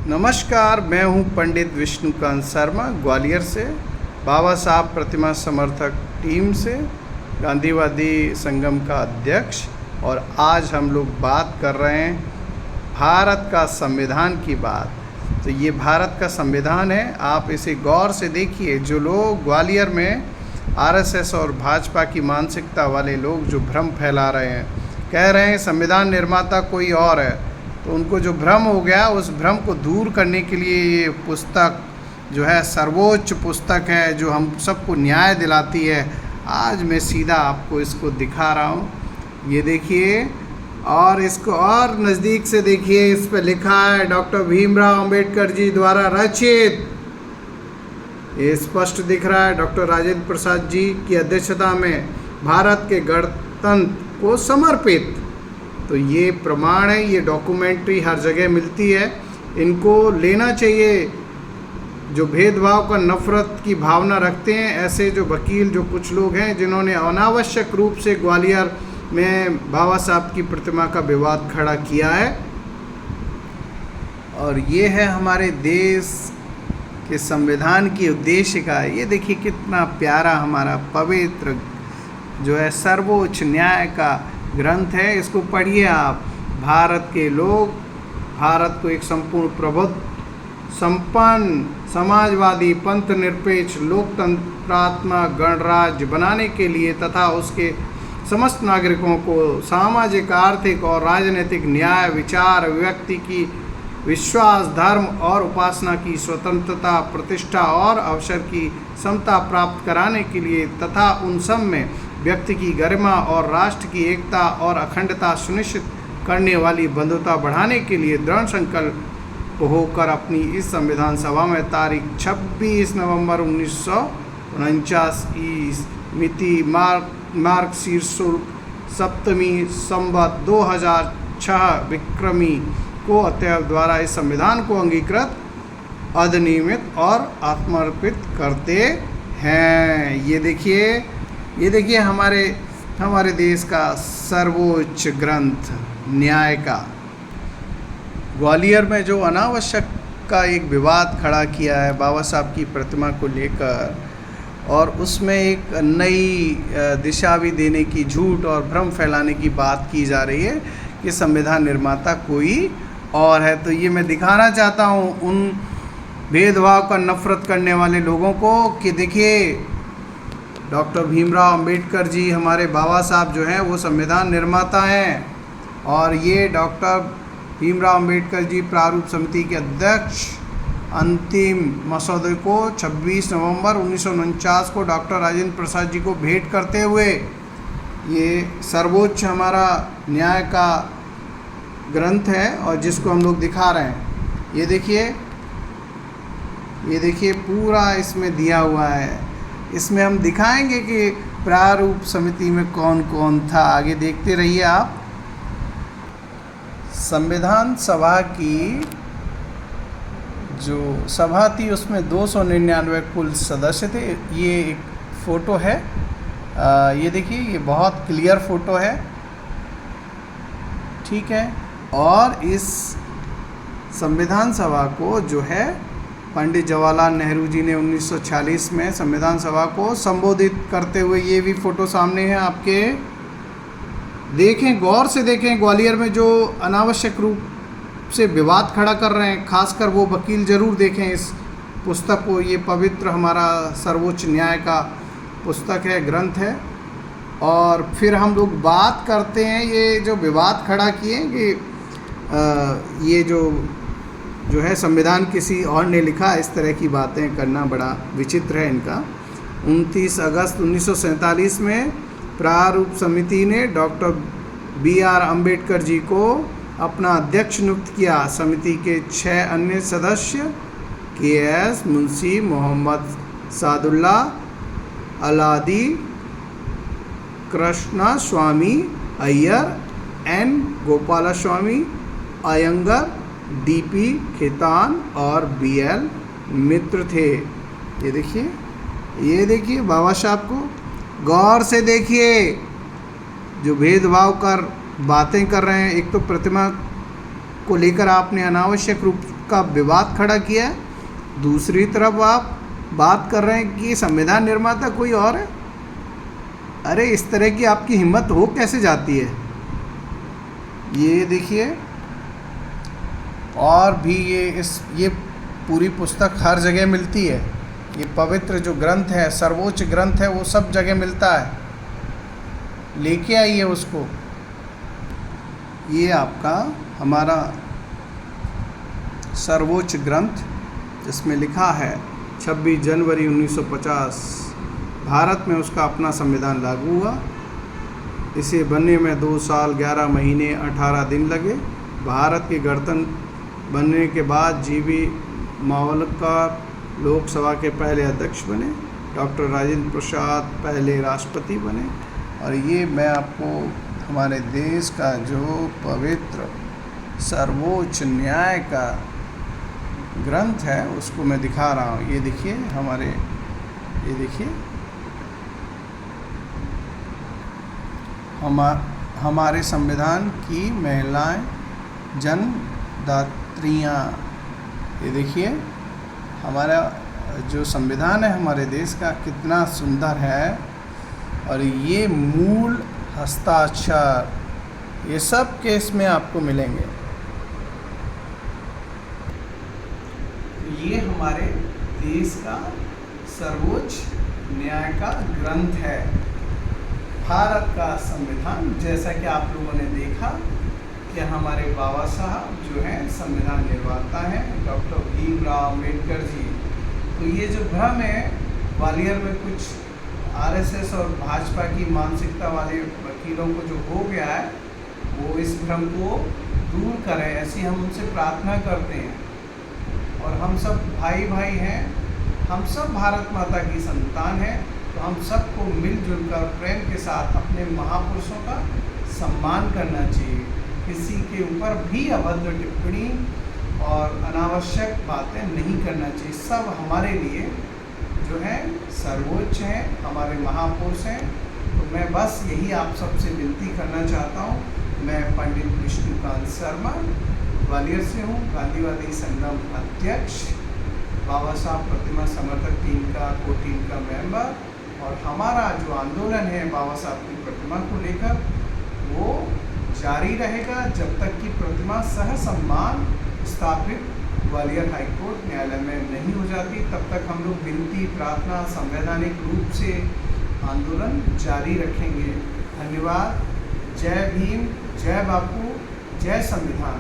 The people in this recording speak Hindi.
नमस्कार, मैं हूं पंडित विष्णुकांत शर्मा ग्वालियर से, बाबा साहब प्रतिमा समर्थक टीम से, गांधीवादी संगम का अध्यक्ष। और आज हम लोग बात कर रहे हैं भारत का संविधान की बात। तो ये भारत का संविधान है, आप इसे गौर से देखिए। जो लोग ग्वालियर में आरएसएस और भाजपा की मानसिकता वाले लोग जो भ्रम फैला रहे हैं, कह रहे हैं संविधान निर्माता कोई और है, तो उनको जो भ्रम हो गया उस भ्रम को दूर करने के लिए ये पुस्तक जो है सर्वोच्च पुस्तक है, जो हम सबको न्याय दिलाती है। आज मैं सीधा आपको इसको दिखा रहा हूँ, ये देखिए, और इसको और नज़दीक से देखिए। इस पर लिखा है डॉक्टर भीमराव अंबेडकर जी द्वारा रचित। ये स्पष्ट दिख रहा है, डॉक्टर राजेंद्र प्रसाद जी की अध्यक्षता में भारत के गणतंत्र को समर्पित। तो ये प्रमाण है, ये डॉक्यूमेंट्री हर जगह मिलती है, इनको लेना चाहिए। जो भेदभाव का नफरत की भावना रखते हैं, ऐसे जो वकील जो कुछ लोग हैं जिन्होंने अनावश्यक रूप से ग्वालियर में बाबा साहब की प्रतिमा का विवाद खड़ा किया है। और ये है हमारे देश के संविधान की उद्देशिका। ये देखिए कितना प्यारा हमारा पवित्र जो है सर्वोच्च न्याय का ग्रंथ है, इसको पढ़िए आप। भारत के लोग भारत को एक संपूर्ण प्रबुद्ध, संपन्न, समाजवादी, पंथ निरपेक्ष, लोकतंत्रात्मक गणराज्य बनाने के लिए तथा उसके समस्त नागरिकों को सामाजिक, आर्थिक और राजनीतिक न्याय, विचार, अभिव्यक्ति की, विश्वास, धर्म और उपासना की स्वतंत्रता, प्रतिष्ठा और अवसर की समता प्राप्त कराने के लिए तथा उन सब में व्यक्ति की गरिमा और राष्ट्र की एकता और अखंडता सुनिश्चित करने वाली बंधुता बढ़ाने के लिए दृढ़ संकल्प होकर अपनी इस संविधान सभा में तारीख 26 नवंबर 1949 मिति मार्गशीर्ष सप्तमी संवत 2006 विक्रमी को अतएव द्वारा इस संविधान को अंगीकृत, अधिनियमित और आत्मर्पित करते हैं। ये देखिए हमारे देश का सर्वोच्च ग्रंथ न्याय का। ग्वालियर में जो अनावश्यक का एक विवाद खड़ा किया है बाबा साहब की प्रतिमा को लेकर, और उसमें एक नई दिशा भी देने की, झूठ और भ्रम फैलाने की बात की जा रही है कि संविधान निर्माता कोई और है। तो ये मैं दिखाना चाहता हूँ उन भेदभाव का नफरत करने वाले लोगों को कि देखिए डॉक्टर भीमराव अंबेडकर जी, हमारे बाबा साहब जो हैं वो संविधान निर्माता हैं, और ये डॉक्टर भीमराव अंबेडकर जी प्रारूप समिति के अध्यक्ष अंतिम मसौदे को 26 नवंबर 1949 को डॉक्टर राजेंद्र प्रसाद जी को भेंट करते हुए ये सर्वोच्च हमारा न्याय का ग्रंथ है, और जिसको हम लोग दिखा रहे हैं। ये देखिए पूरा इसमें दिया हुआ है। इसमें हम दिखाएंगे कि प्रारूप समिति में कौन कौन था, आगे देखते रहिए आप। संविधान सभा की जो सभा थी उसमें 299 कुल सदस्य थे। ये एक फ़ोटो है, ये देखिए, ये बहुत क्लियर फ़ोटो है, ठीक है। और इस संविधान सभा को जो है पंडित जवाहरलाल नेहरू जी ने 1946 में संविधान सभा को संबोधित करते हुए, ये भी फ़ोटो सामने है आपके, देखें, गौर से देखें। ग्वालियर में जो अनावश्यक रूप से विवाद खड़ा कर रहे हैं, खासकर वो वकील ज़रूर देखें इस पुस्तक को। ये पवित्र हमारा सर्वोच्च न्याय का पुस्तक है, ग्रंथ है। और फिर हम लोग बात करते हैं ये जो विवाद खड़ा किए कि ये जो है संविधान किसी और ने लिखा, इस तरह की बातें करना बड़ा विचित्र है इनका। 29 अगस्त 1947 में प्रारूप समिति ने डॉक्टर BR अम्बेडकर जी को अपना अध्यक्ष नियुक्त किया। समिति के 6 अन्य सदस्य KS मुंशी, मोहम्मद सादुल्ला, अलादी, कृष्णा स्वामी अय्यर, N गोपालस्वामी अयंगर, DP खेतान और BL मित्र थे। ये देखिए बाबा साहब को गौर से देखिए, जो भेदभाव कर बातें कर रहे हैं। एक तो प्रतिमा को लेकर आपने अनावश्यक रूप का विवाद खड़ा किया है, दूसरी तरफ आप बात कर रहे हैं कि संविधान निर्माता कोई और है। अरे इस तरह की आपकी हिम्मत हो कैसे जाती है। ये देखिए, और भी ये पूरी पुस्तक हर जगह मिलती है। ये पवित्र जो ग्रंथ है, सर्वोच्च ग्रंथ है, वो सब जगह मिलता है, लेके आइए उसको। ये आपका हमारा सर्वोच्च ग्रंथ, जिसमें लिखा है 26 जनवरी 1950 भारत में उसका अपना संविधान लागू हुआ। इसे बनने में 2 साल 11 महीने 18 दिन लगे। भारत के गणतंत्र बनने के बाद जीवी मावलकर लोकसभा के पहले अध्यक्ष बने, डॉक्टर राजेंद्र प्रसाद पहले राष्ट्रपति बने। और ये मैं आपको हमारे देश का जो पवित्र सर्वोच्च न्याय का ग्रंथ है उसको मैं दिखा रहा हूँ। ये देखिए ये देखिए हमारे संविधान की महिलाएं जनदात्रियाँ। ये देखिए हमारा जो संविधान है हमारे देश का कितना सुंदर है। और ये मूल हस्ताक्षर, ये सब केस में आपको मिलेंगे। ये हमारे देश का सर्वोच्च न्याय का ग्रंथ है, भारत का संविधान। जैसा कि आप लोगों ने देखा कि हमारे बाबा साहब जो हैं संविधान निर्माता हैं, डॉक्टर भीमराव अम्बेडकर जी। तो ये जो भ्रम है ग्वालियर में कुछ आरएसएस और भाजपा की मानसिकता वाले वकीलों को जो हो गया है, वो इस भ्रम को दूर करें, ऐसी हम उनसे प्रार्थना करते हैं। और हम सब भाई भाई हैं, हम सब भारत माता की संतान हैं। तो हम सबको मिलजुल कर प्रेम के साथ अपने महापुरुषों का सम्मान करना चाहिए। किसी के ऊपर भी अभद्र टिप्पणी और अनावश्यक बातें नहीं करना चाहिए। सब हमारे लिए जो है सर्वोच्च हैं, हमारे महापुरुष हैं। तो मैं बस यही आप सबसे विनती करना चाहता हूँ। मैं पंडित विष्णुकांत शर्मा ग्वालियर से हूँ, गांधीवादी संगम अध्यक्ष, बाबा साहब प्रतिमा समर्थक टीम का को टीम का मेंबर। और हमारा जो आंदोलन है बाबा साहब की प्रतिमा को लेकर, वो जारी रहेगा जब तक कि प्रतिमा सह सम्मान स्थापित ग्वालियर हाईकोर्ट न्यायालय में नहीं हो जाती। तब तक हम लोग विनती प्रार्थना संवैधानिक रूप से आंदोलन जारी रखेंगे। धन्यवाद। जय भीम, जय बापू, जय संविधान।